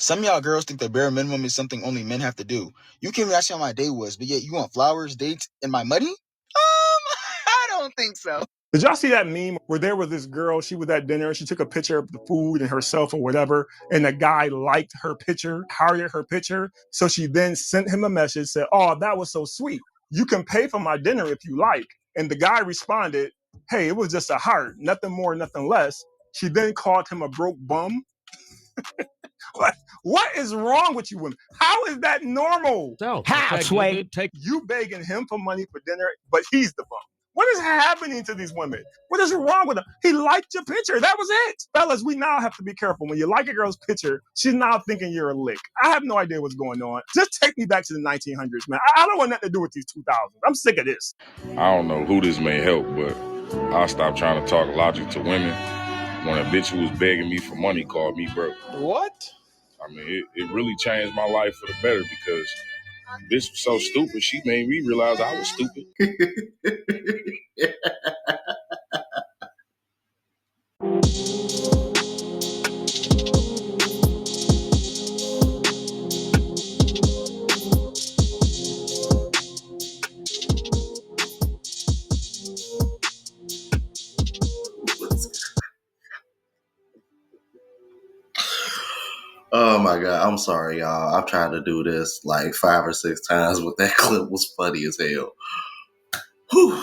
Some of y'all girls think the bare minimum is something only men have to do. You came to ask me how my day was, but yet you want flowers, dates, and my money? I don't think so. Did y'all see that meme where there was this girl, she was at dinner, she took a picture of the food and herself or whatever, and the guy liked her picture, hearted her picture. So she then sent him a message, said, "Oh, that was so sweet. You can pay for my dinner if you like." And the guy responded, "Hey, it was just a heart, nothing more, nothing less." She then called him a broke bum. What is wrong with you women? How is that normal? So, How, Sway? You begging him for money for dinner, but he's the bum. What is happening to these women? What is wrong with them? He liked your picture. That was it. Fellas, we now have to be careful. When you like a girl's picture, she's now thinking you're a lick. I have no idea what's going on. Just take me back to the 1900s, man. I don't want nothing to do with these 2000s. I'm sick of this. I don't know who this may help, but I'll stop trying to talk logic to women when a bitch who was begging me for money called me broke. What? I mean, it really changed my life for the better because this was so stupid. She made me realize I was stupid. Oh my God, I'm sorry, y'all. I've tried to do this like 5 or 6 times, but that clip was funny as hell. Whew.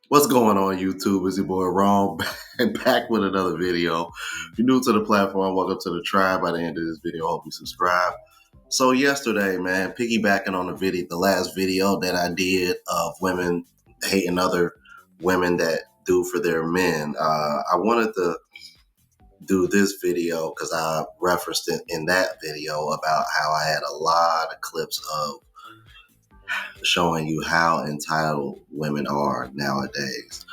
What's going on, YouTube? It's your boy Ron, back with another video. If you're new to the platform, welcome to the tribe. By the end of this video, I hope you subscribe. So yesterday, man, piggybacking on the last video that I did of women hating other women that do for their men, I wanted to do this video because I referenced it in that video about how I had a lot of clips of showing you how entitled women are nowadays.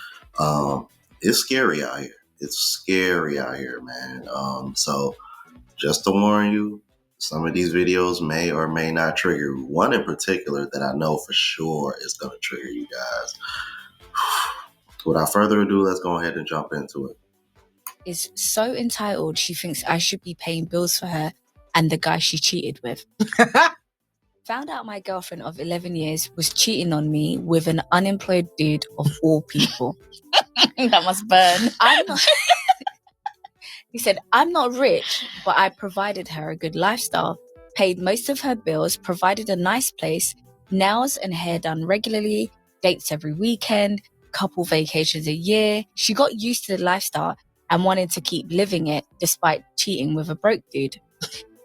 It's scary out here. It's scary out here, man. So just to warn you, some of these videos may or may not trigger you. One in particular that I know for sure is going to trigger you guys. Without further ado, let's go ahead and jump into it. Is so entitled she thinks I should be paying bills for her and the guy she cheated with. Found out my girlfriend of 11 years was cheating on me with an unemployed dude of all people. That must burn. He said, "I'm not rich, but I provided her a good lifestyle, paid most of her bills, provided a nice place, nails and hair done regularly, dates every weekend, couple vacations a year. She got used to the lifestyle and wanted to keep living it despite cheating with a broke dude.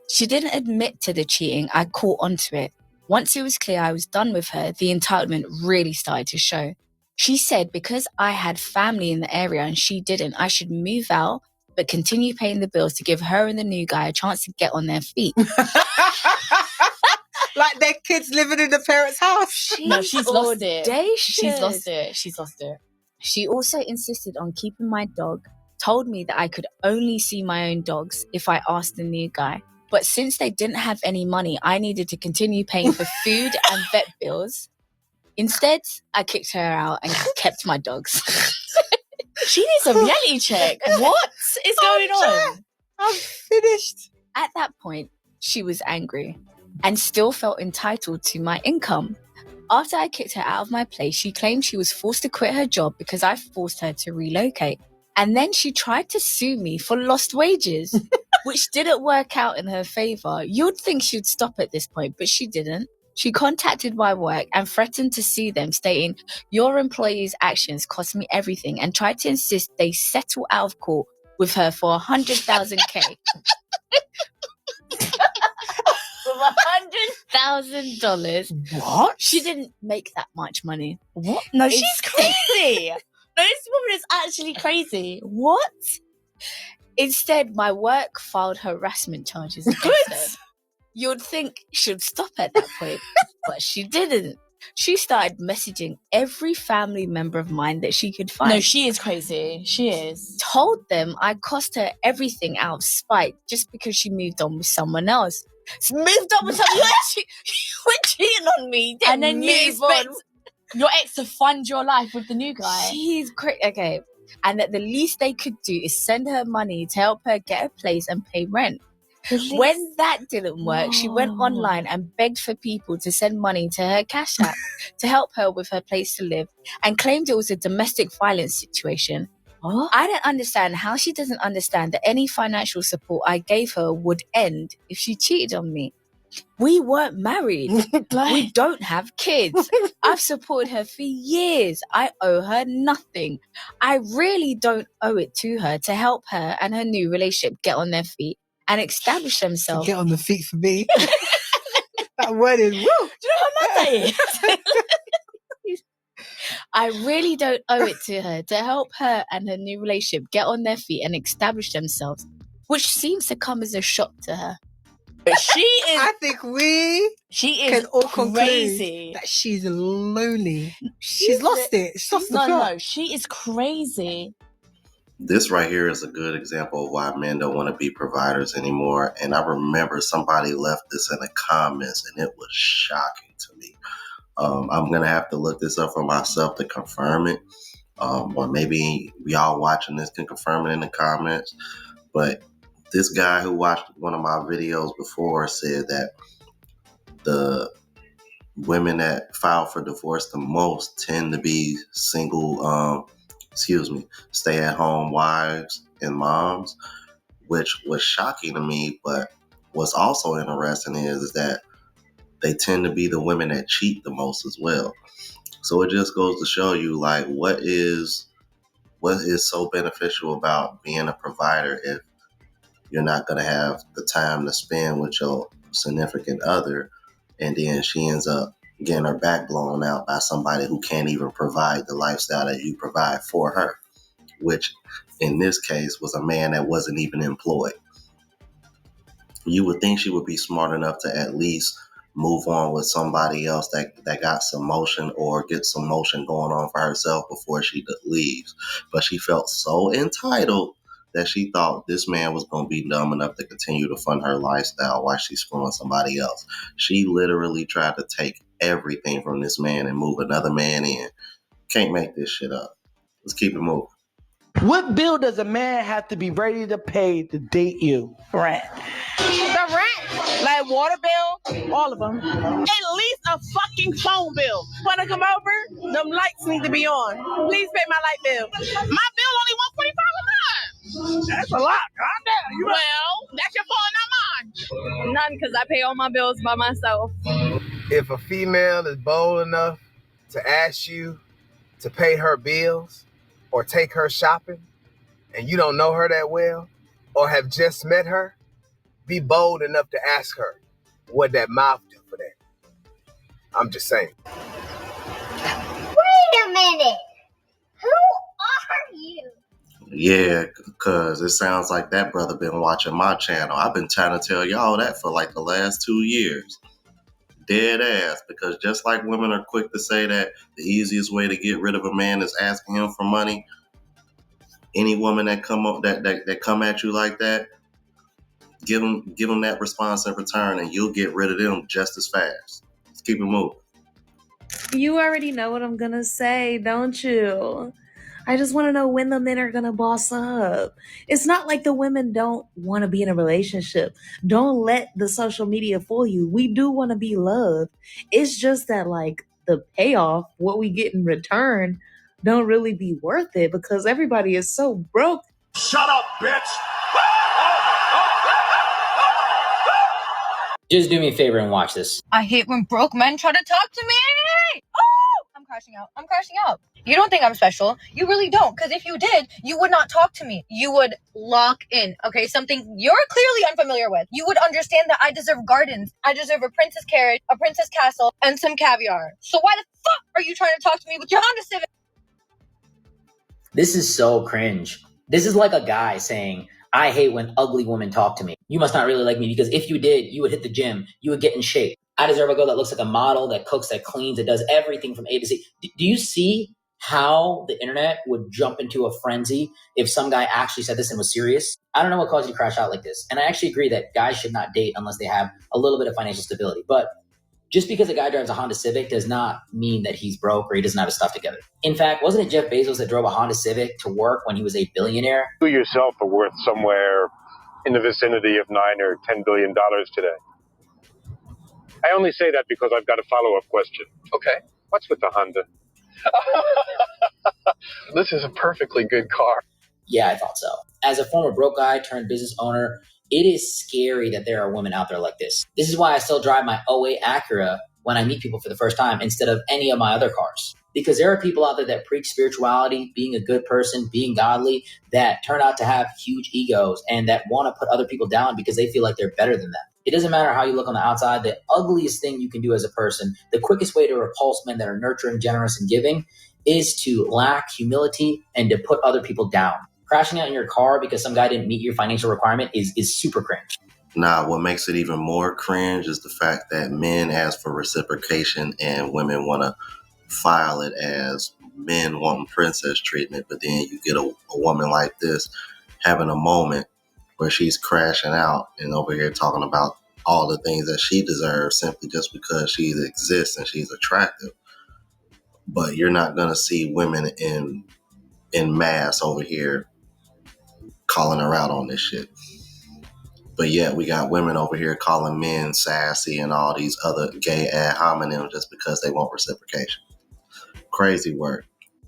She didn't admit to the cheating. I caught onto it. Once it was clear I was done with her, the entitlement really started to show. She said because I had family in the area and she didn't, I should move out but continue paying the bills to give her and the new guy a chance to get on their feet." Like their kids living in the parents' house. She's lost it. She's lost it. She also insisted on keeping my dog, told me that I could only see my own dogs if I asked the new guy. But since they didn't have any money, I needed to continue paying for food and vet bills. Instead, I kicked her out and kept my dogs. She needs a reality check. What is going on? I'm finished. At that point, she was angry and still felt entitled to my income. After I kicked her out of my place, she claimed she was forced to quit her job because I forced her to relocate. And then she tried to sue me for lost wages, which didn't work out in her favor. You'd think she'd stop at this point, but she didn't. She contacted my work and threatened to sue them, stating, "Your employees' actions cost me everything," and tried to insist they settle out of court with her for 100,000 K. For $100,000. What? She didn't make that much money. What? No, she's crazy. No, this woman is actually crazy. What? Instead, my work filed harassment charges against her. You'd think she'd stop at that point, but she didn't. She started messaging every family member of mine that she could find. No, she is crazy. She is. Told them I cost her everything out of spite just because she moved on with someone else. Moved on with someone else? You were cheating on me. And then you expect your ex to fund your life with the new guy. She's crazy. Okay. And that the least they could do is send her money to help her get a place and pay rent. When that didn't work, she went online and begged for people to send money to her Cash App to help her with her place to live and claimed it was a domestic violence situation. Huh? I don't understand how she doesn't understand that any financial support I gave her would end if she cheated on me. We weren't married. We don't have kids. I've supported her for years. I owe her nothing. I really don't owe it to her to help her and her new relationship get on their feet and establish themselves. Get on the feet for me. That word is woo. Do you know how mad that is? I really don't owe it to her to help her and her new relationship get on their feet and establish themselves, which seems to come as a shock to her. She is. I think we She can is all conclude crazy. that she's lonely. She's lost it. She's lost the plot. No, she is crazy. This right here is a good example of why men don't want to be providers anymore. And I remember somebody left this in the comments, and it was shocking to me. I'm going to have to look this up for myself to confirm it. Or maybe y'all watching this can confirm it in the comments. But this guy who watched one of my videos before said that the women that file for divorce the most tend to be single, stay-at-home wives and moms, which was shocking to me. But what's also interesting is that they tend to be the women that cheat the most as well. So it just goes to show you, like, what is so beneficial about being a provider if you're not going to have the time to spend with your significant other, and then she ends up getting her back blown out by somebody who can't even provide the lifestyle that you provide for her, which in this case was a man that wasn't even employed. You would think she would be smart enough to at least move on with somebody else that got some motion or get some motion going on for herself before she leaves. But she felt so entitled that she thought this man was going to be dumb enough to continue to fund her lifestyle while she's screwing somebody else. She literally tried to take everything from this man and move another man in. Can't make this shit up. Let's keep it moving. What bill does a man have to be ready to pay to date you? Rent. The rent, like water bill, all of them. At least a fucking phone bill. Want to come over? Them lights need to be on. Please pay my light bill. My bill only $145 a month. That's a lot. Calm down. Well, that's your fault, not mine. None, because I pay all my bills by myself. If a female is bold enough to ask you to pay her bills or take her shopping, and you don't know her that well or have just met her, be bold enough to ask her what that mouth do for that. I'm just saying. Wait a minute. Who are you? Yeah, because it sounds like that brother been watching my channel. I've been trying to tell y'all that for like the last 2 years. Dead ass. Because just like women are quick to say that the easiest way to get rid of a man is asking him for money, any woman that come up that come at you like that, give them that response in return, and you'll get rid of them just as fast. Let's keep it moving. You already know what I'm gonna say, don't you? I just want to know when the men are gonna boss up. It's not like the women don't want to be in a relationship. Don't let the social media fool you. We do want to be loved. It's just that, like, the payoff, what we get in return, don't really be worth it because everybody is so broke. Shut up, bitch! Just do me a favor and watch this. I hate when broke men try to talk to me. Oh, I'm crashing out. I'm crashing out. You don't think I'm special. You really don't. Because if you did, you would not talk to me. You would lock in. Okay, something you're clearly unfamiliar with. You would understand that I deserve gardens. I deserve a princess carriage, a princess castle, and some caviar. So why the fuck are you trying to talk to me with your Honda Civic? This is so cringe. This is like a guy saying, I hate when ugly women talk to me. You must not really like me because if you did, you would hit the gym. You would get in shape. I deserve a girl that looks like a model, that cooks, that cleans, that does everything from A to Z. Do you see how the internet would jump into a frenzy if some guy actually said this and was serious? I don't know what caused you to crash out like this. And I actually agree that guys should not date unless they have a little bit of financial stability. But just because a guy drives a Honda Civic does not mean that he's broke or he doesn't have his stuff together. In fact, wasn't it Jeff Bezos that drove a Honda Civic to work when he was a billionaire? You yourself are worth somewhere in the vicinity of $9 or $10 billion today. I only say that because I've got a follow-up question. Okay. What's with the Honda? This is a perfectly good car. Yeah, I thought so. As a former broke guy turned business owner, it is scary that there are women out there like this. This is why I still drive my '08 Acura when I meet people for the first time instead of any of my other cars. Because there are people out there that preach spirituality, being a good person, being godly, that turn out to have huge egos and that want to put other people down because they feel like they're better than them. It doesn't matter how you look on the outside. The ugliest thing you can do as a person, the quickest way to repulse men that are nurturing, generous, and giving is to lack humility and to put other people down. Crashing out in your car because some guy didn't meet your financial requirement is super cringe. Nah, what makes it even more cringe is the fact that men ask for reciprocation and women want to file it as men wanting princess treatment. But then you get a woman like this having a moment where she's crashing out and over here talking about all the things that she deserves simply just because she exists and she's attractive. But you're not going to see women in mass over here calling her out on this shit. But yet we got women over here calling men sassy and all these other gay ad hominems just because they want reciprocation. Crazy work.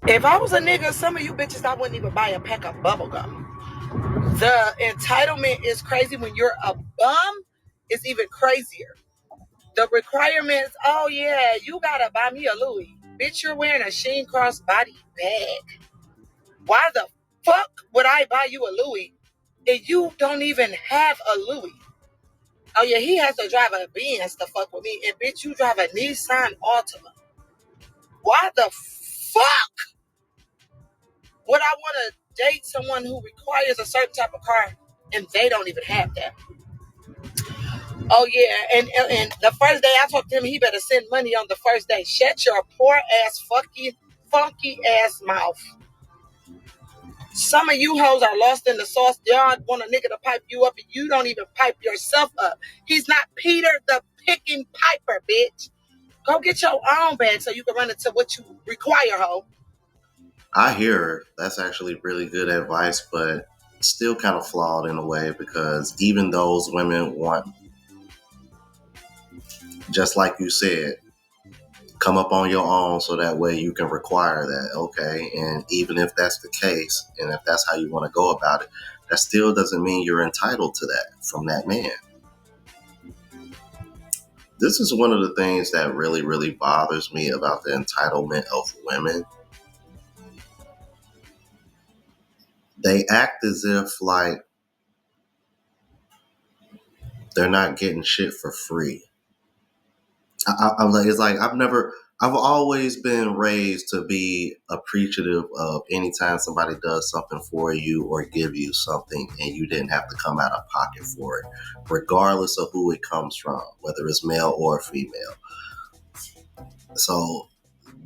If I was a nigga, some of you bitches, I wouldn't even buy a pack of bubble gum. The entitlement is crazy. When you're a bum, it's even crazier. The requirements, oh yeah, you gotta buy me a Louis. Bitch, you're wearing a Sheen crossbody bag. Why the fuck would I buy you a Louis if you don't even have a Louis? Oh yeah, he has to drive a Benz to fuck with me. And bitch, you drive a Nissan Altima. Why the fuck would I want to date someone who requires a certain type of car and they don't even have that? Oh yeah, and the first day I talked to him, he better send money on the first day. Shut your poor ass, funky ass mouth. Some of you hoes are lost in the sauce. Y'all want a nigga to pipe you up and you don't even pipe yourself up. He's not Peter the picking piper, bitch. Go get your own bag so you can run into what you require, ho. I hear her. That's actually really good advice, but still kind of flawed in a way because even those women want, just like you said, come up on your own so that way you can require that. Okay. And even if that's the case, and if that's how you want to go about it, that still doesn't mean you're entitled to that from that man. This is one of the things that really, really bothers me about the entitlement of women. They act as if like they're not getting shit for free. I'm like, it's like I've always been raised to be appreciative of anytime somebody does something for you or give you something and you didn't have to come out of pocket for it, regardless of who it comes from, whether it's male or female. So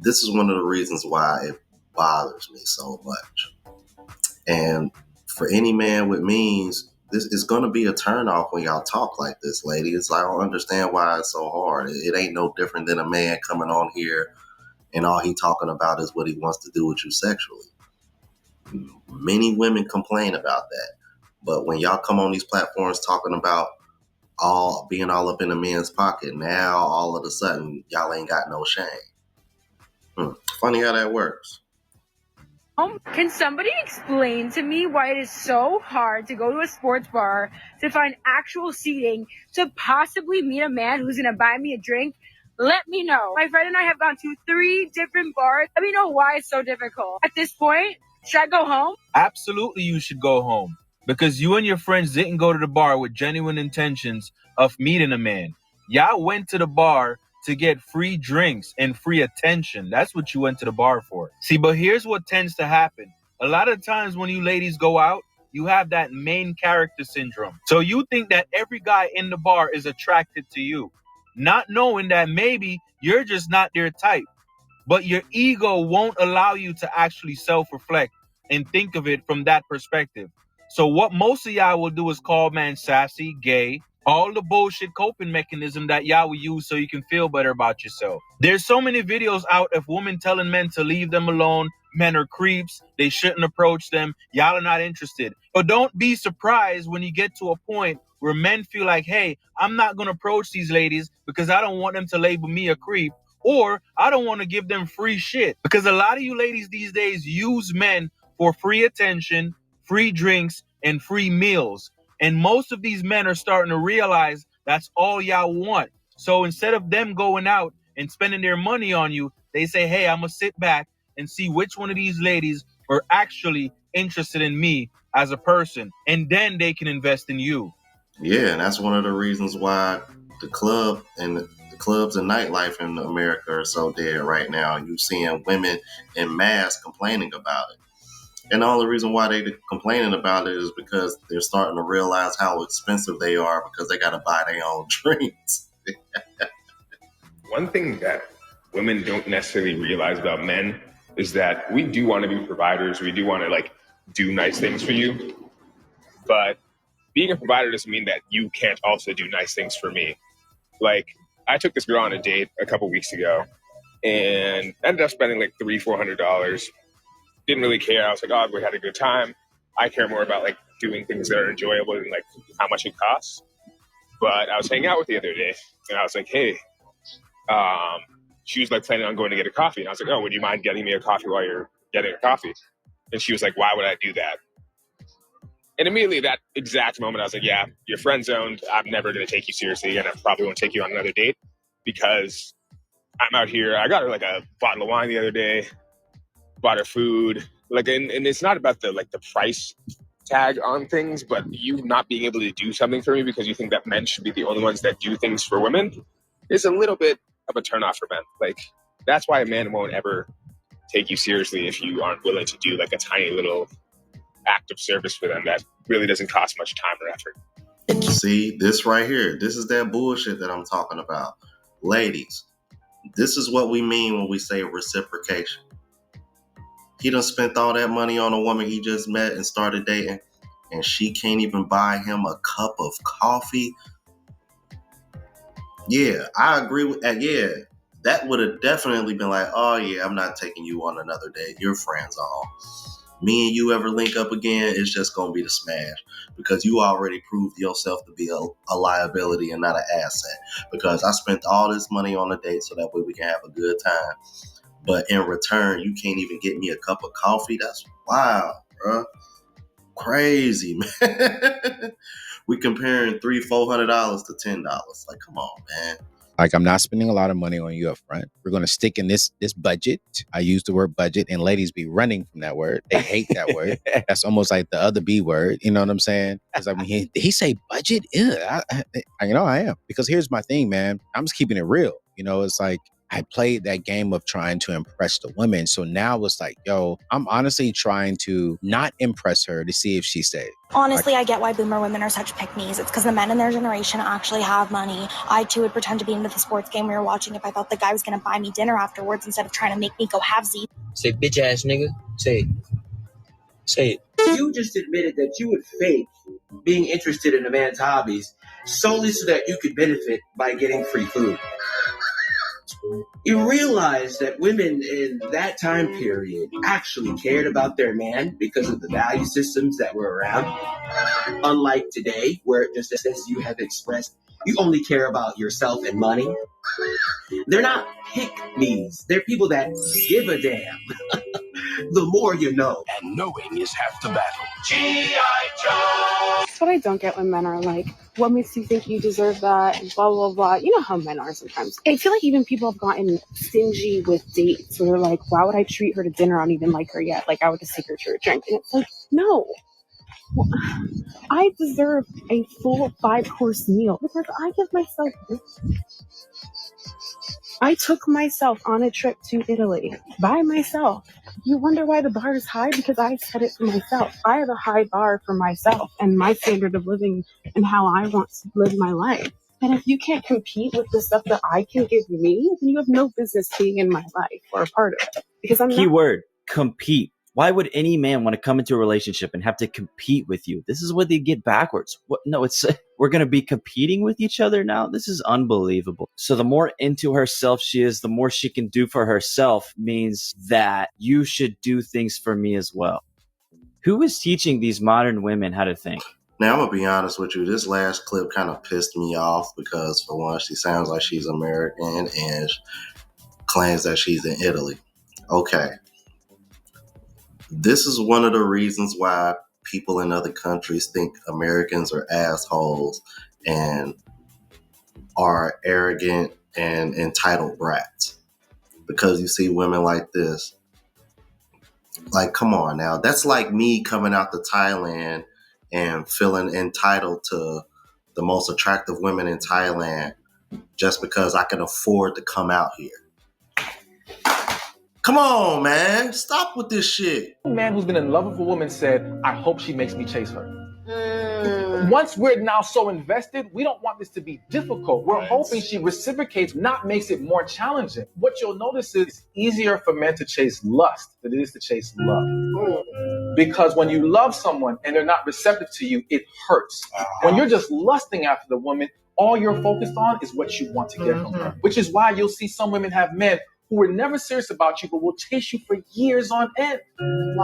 this is one of the reasons why it bothers me so much. And for any man with means, this is going to be a turnoff when y'all talk like this, lady. It's like, I don't understand why it's so hard. It ain't no different than a man coming on here and all he talking about is what he wants to do with you sexually. Many women complain about that. But when y'all come on these platforms talking about being all up in the men's pocket, now all of a sudden y'all ain't got no shame. Funny how that works. Can somebody explain to me why it is so hard to go to a sports bar to find actual seating to possibly meet a man who's going to buy me a drink? Let me know. My friend and I have gone to 3 different bars. Let me know why it's so difficult. At this point, should I go home? Absolutely, you should go home. Because you and your friends didn't go to the bar with genuine intentions of meeting a man. Y'all went to the bar to get free drinks and free attention. That's what you went to the bar for. See, but here's what tends to happen. A lot of times when you ladies go out, you have that main character syndrome. So you think that every guy in the bar is attracted to you, not knowing that maybe you're just not their type. But your ego won't allow you to actually self-reflect and think of it from that perspective. So what most of y'all will do is call man sassy, gay, All the bullshit coping mechanism that y'all will use so you can feel better about yourself. There's so many videos out of women telling men to leave them alone. Men are creeps. They shouldn't approach them. Y'all are not interested. But don't be surprised when you get to a point where men feel like, hey, I'm not going to approach these ladies because I don't want them to label me a creep, or I don't want to give them free shit. Because a lot of you ladies these days use men for free attention, free drinks, and free meals. And most of these men are starting to realize that's all y'all want. So instead of them going out and spending their money on you, they say, hey, I'm going to sit back and see which one of these ladies are actually interested in me as a person. And then they can invest in you. Yeah, and that's one of the reasons why the clubs and nightlife in America are so dead right now. You're seeing women in mass complaining about it. And the only reason why they're complaining about it is because they're starting to realize how expensive they are because they got to buy their own drinks. One thing that women don't necessarily realize about men is that we do want to be providers. We do want to do nice things for you. But being a provider doesn't mean that you can't also do nice things for me. Like, I took this girl on a date a couple weeks ago and ended up spending like $300-400. Didn't really care. I was like, oh, we had a good time. I care more about doing things that are enjoyable than how much it costs. But I was hanging out with her the other day and I was like, hey, she was planning on going to get a coffee. And I was like, oh, would you mind getting me a coffee while you're getting a coffee? And she was like, why would I do that? And immediately that exact moment, I was like, yeah, you're friend zoned. I'm never going to take you seriously. And I probably won't take you on another date because I'm out here. I got her a bottle of wine the other day, bought her food. And it's not about the price tag on things, but you not being able to do something for me because you think that men should be the only ones that do things for women is a little bit of a turnoff for men. That's why a man won't ever take you seriously if you aren't willing to do a tiny little act of service for them that really doesn't cost much time or effort. See, this right here, this is that bullshit that I'm talking about. Ladies, this is what we mean when we say reciprocation. He done spent all that money on a woman he just met and started dating, and she can't even buy him a cup of coffee. Yeah, I agree with that. Yeah, that would have definitely been oh yeah, I'm not taking you on another date. You're friends on. Me and you ever link up again, it's just going to be the smash because you already proved yourself to be a liability and not an asset because I spent all this money on a date so that way we can have a good time. But in return, you can't even get me a cup of coffee. That's wild, bro. Crazy, man. We comparing $300-400 to $10. Come on, man. I'm not spending a lot of money on you up front. We're going to stick in this budget. I use the word budget and ladies be running from that word. They hate that word. That's almost like the other B word. You know what I'm saying? Because he say budget? I am. Because here's my thing, man. I'm just keeping it real. It's I played that game of trying to impress the women. So now it's yo, I'm honestly trying to not impress her to see if she stays. Honestly, I get why boomer women are such pick-me's. It's because the men in their generation actually have money. I, too, would pretend to be into the sports game we were watching if I thought the guy was going to buy me dinner afterwards instead of trying to make me go halvesies. Say, bitch-ass nigga. Say it. Say it. You just admitted that you would fake being interested in a man's hobbies solely so that you could benefit by getting free food. You realize that women in that time period actually cared about their man because of the value systems that were around. Unlike today, where just as you have expressed, you only care about yourself and money. They're not pick-me's. They're people that give a damn. The more you know. And knowing is half the battle. G.I. Joe! That's what I don't get when men are what makes you think you deserve that? And blah, blah, blah. You know how men are sometimes. I feel like even people have gotten stingy with dates. So they're why would I treat her to dinner? I don't even like her yet. I would just take her to a drink. And it's no. Well, I deserve a full 5-course meal because I give myself this. I took myself on a trip to Italy by myself. You wonder why the bar is high? Because I set it for myself. I have a high bar for myself and my standard of living and how I want to live my life. And if you can't compete with the stuff that I can give me, then you have no business being in my life or a part of it. Because I'm Keyword, compete. Why would any man want to come into a relationship and have to compete with you? This is where they get backwards. No, it's we're going to be competing with each other now. This is unbelievable. So the more into herself she is, the more she can do for herself means that you should do things for me as well. Who is teaching these modern women how to think? Now, I'm going to be honest with you. This last clip kind of pissed me off because, for one, she sounds like she's American and claims that she's in Italy. Okay. This is one of the reasons why people in other countries think Americans are assholes and are arrogant and entitled brats. Because you see women like this. Like, come on now. That's like me coming out to Thailand and feeling entitled to the most attractive women in Thailand just because I can afford to come out here. Come on, man. Stop with this shit. A man who's been in love with a woman said, I hope she makes me chase her. Once we're now so invested, we don't want this to be difficult. We're hoping she reciprocates, not makes it more challenging. What you'll notice is it's easier for men to chase lust than it is to chase love. Because when you love someone and they're not receptive to you, it hurts. When you're just lusting after the woman, all you're focused on is what you want to get from her. Which is why you'll see some women have men who were never serious about you, but will chase you for years on end.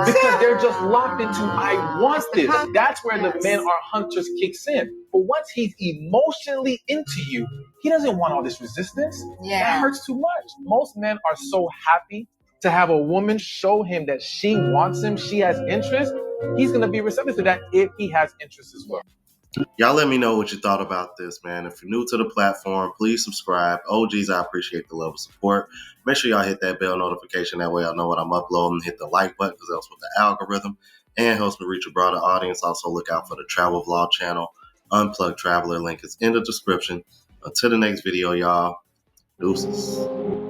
Because they're just locked into, I want this. That's where the men are hunters kicks in. But once he's emotionally into you, he doesn't want all this resistance. That hurts too much. Most men are so happy to have a woman show him that she wants him, she has interest. He's going to be receptive to that if he has interest as well. Y'all let me know what you thought about this, man. If you're new to the platform, please subscribe. OGs, I appreciate the love and support. Make sure y'all hit that bell notification. That way I'll know what I'm uploading. Hit the like button because that helps with the algorithm and helps me reach a broader audience. Also, look out for the travel vlog channel, Unplugged Traveler. Link is in the description. Until the next video, y'all. Deuces.